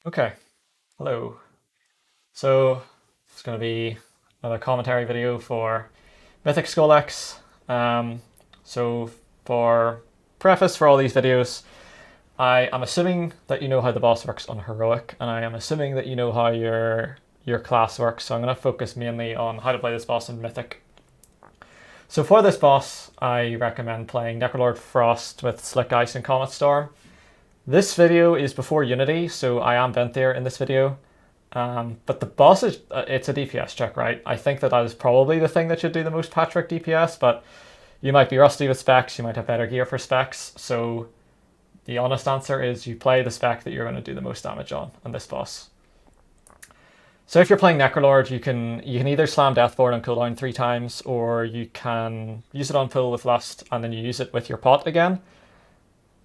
Okay, hello. So it's going to be another commentary video for Mythic Skolex. So for preface for all these videos, I am assuming that you know how the boss works on Heroic, and I am assuming that you know how your class works. So I'm going to focus mainly on how to play this boss in Mythic. So for this boss, I recommend playing Necrolord Frost with Slick Ice and Comet Storm. This video is before Unity, so I am Venthyr in this video. But the boss is it's a DPS check, right? I think that is probably the thing that should do the most patchwork DPS, but you might be rusty with specs, you might have better gear for specs, so the honest answer is you play the spec that you're going to do the most damage on this boss. So if you're playing Necrolord, you can either slam Deathborn on cooldown 3 times, or you can use it on pull with Lust, and then you use it with your pot again.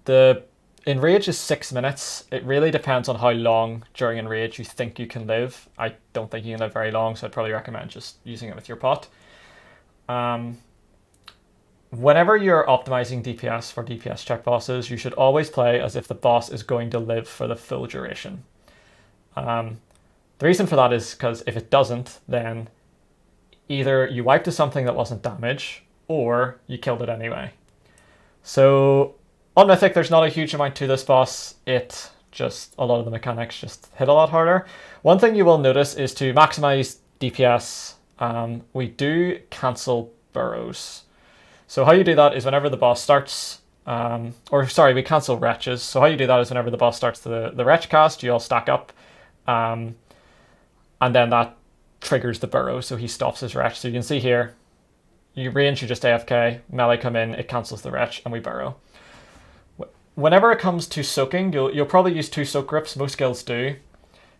The Enrage is 6 minutes. It really depends on how long during Enrage you think you can live. I don't think you can live very long, so I'd probably recommend just using it with your pot. Whenever you're optimizing DPS for DPS check bosses, you should always play as if the boss is going to live for the full duration. The reason for that is because if it doesn't, then either you wiped to something that wasn't damage, or you killed it anyway. So on Mythic, there's not a huge amount to this boss. A lot of the mechanics just hit a lot harder. One thing you will notice is to maximize DPS, we do cancel burrows. So how you do that is whenever the boss starts, we cancel wretches. So how you do that is whenever the boss starts the wretch cast, you all stack up, and then that triggers the burrow, so he stops his wretch. So you can see here, you range, you just AFK, melee come in, it cancels the wretch, and we burrow. Whenever it comes to soaking, you'll probably use 2 soak grips. Most guilds do.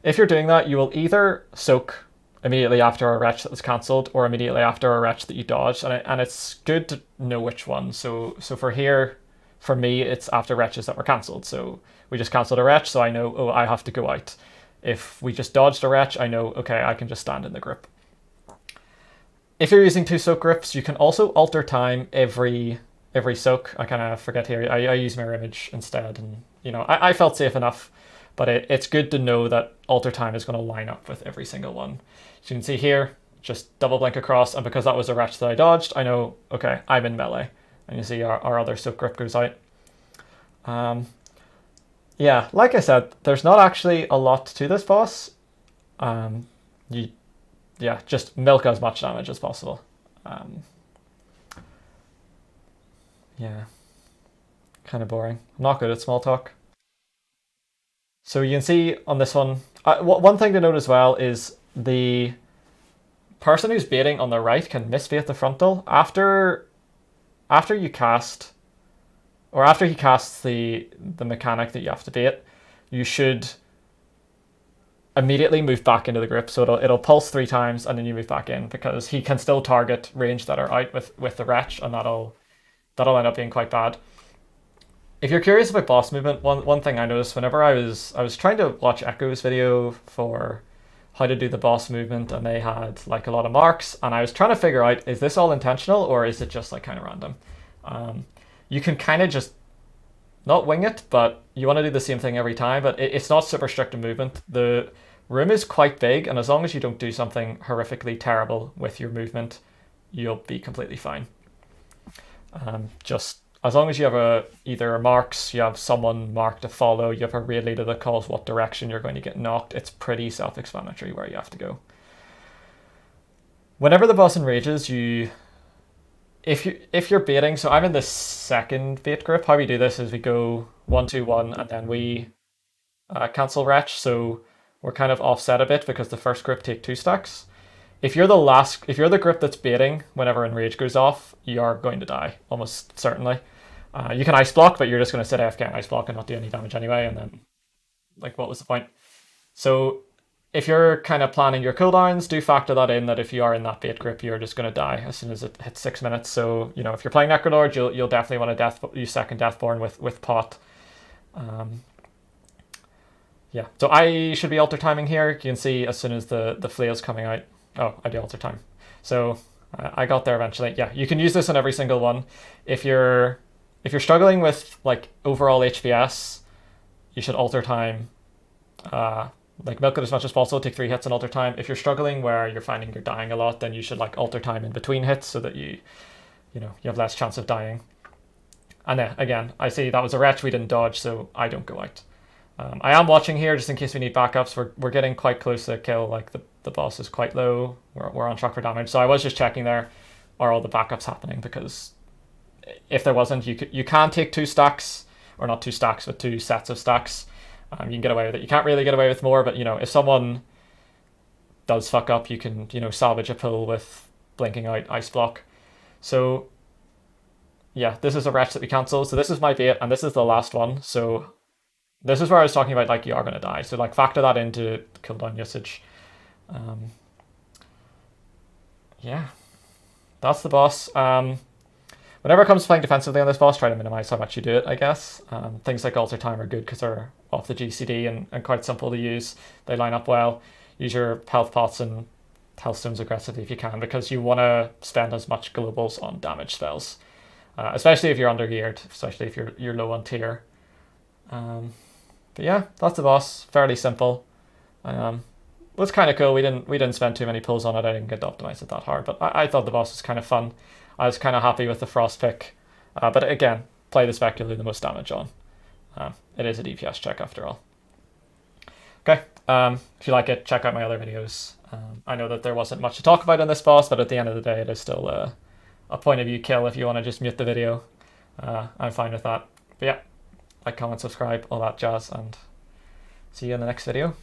If you're doing that, you will either soak immediately after a wretch that was cancelled, or immediately after a wretch that you dodged, and it's good to know which one. So for here, for me, it's after wretches that were cancelled. So we just cancelled a wretch, so I know, oh, I have to go out. If we just dodged a wretch, I know, okay, I can just stand in the grip. If you're using 2 soak grips, you can also alter time every soak. I kind of forget here. I use mirror image instead, and I felt safe enough, but it's good to know that alter time is going to line up with every single one. So you can see here, just double blink across, and because that was a wretch that I dodged, I know, okay, I'm in melee. And you see our other soak grip goes out. Yeah, like I said, there's not actually a lot to this boss. Just milk as much damage as possible. Yeah, kind of boring. I'm not good at small talk. So you can see on this one, one thing to note as well is the person who's baiting on the right can misbait the frontal after you cast, or after he casts the mechanic that you have to bait. You should immediately move back into the grip, so it'll pulse 3 times and then you move back in, because he can still target range that are out with the wretch, and that'll end up being quite bad. If you're curious about boss movement, one thing I noticed whenever I was trying to watch Echo's video for how to do the boss movement, and they had like a lot of marks, and I was trying to figure out, is this all intentional or is it just like kind of random? You can kind of just not wing it, but you want to do the same thing every time, but it's not super strict in movement. The room is quite big, and as long as you don't do something horrifically terrible with your movement, you'll be completely fine. Just as long as you have either marks, you have someone marked to follow, you have a raid leader that calls what direction you're going to get knocked, it's pretty self-explanatory where you have to go. Whenever the boss enrages, if you're baiting, so I'm in the second bait grip. How we do this is we go 1-2-1, and then we cancel wretch, so we're kind of offset a bit because the first grip take 2 stacks. If you're the grip that's baiting whenever enrage goes off, you're going to die almost certainly. You can ice block, but you're just going to sit AFK and ice block and not do any damage anyway, and then like, what was the point? So if you're kind of planning your cooldowns, do factor that in, that if you are in that bait grip, you're just going to die as soon as it hits 6 minutes. So if you're playing Necrolord, you'll definitely want to use second Deathborn with pot. Yeah, so I should be alter timing here. You can see as soon as the flail's coming out. Oh, I do alter time. So I got there eventually. Yeah, you can use this on every single one. If you're struggling with like overall HPS, you should alter time like milk it as much as possible, take 3 hits and alter time. If you're struggling where you're finding you're dying a lot, then you should like alter time in between hits so that you have less chance of dying. And then again, I see that was a wretch we didn't dodge, so I don't go out. I am watching here just in case we need backups. We're getting quite close to a kill, like the boss is quite low. We're on track for damage. So I was just checking there, are all the backups happening? Because if there wasn't, you can take 2 stacks, or not 2 stacks, but 2 sets of stacks. You can get away with it. You can't really get away with more, but if someone does fuck up, you can salvage a pull with blinking out ice block. So yeah, this is a wretch that we cancel. So this is my bait, and this is the last one. So this is where I was talking about, like, you are going to die. So like factor that into cooldown usage. Yeah, that's the boss. Whenever it comes to playing defensively on this boss, try to minimize how much you do it, I guess. Things like alter time are good because they're off the GCD and quite simple to use. They line up well. Use your health pots and health stones aggressively if you can, because you want to spend as much globals on damage spells. Especially if you're under geared, especially if you're low on tier. But yeah, that's the boss. Fairly simple. Was kind of cool. We didn't spend too many pulls on it. I didn't get to optimize it that hard, but I thought the boss was kind of fun. I was kind of happy with the frost pick. But again, play the spec you'll do the most damage on. It is a DPS check after all. Okay, if you like it, check out my other videos. I know that there wasn't much to talk about in this boss, but at the end of the day, it is still a point of view kill if you want to just mute the video. I'm fine with that. But yeah, like, comment, subscribe, all that jazz, and see you in the next video.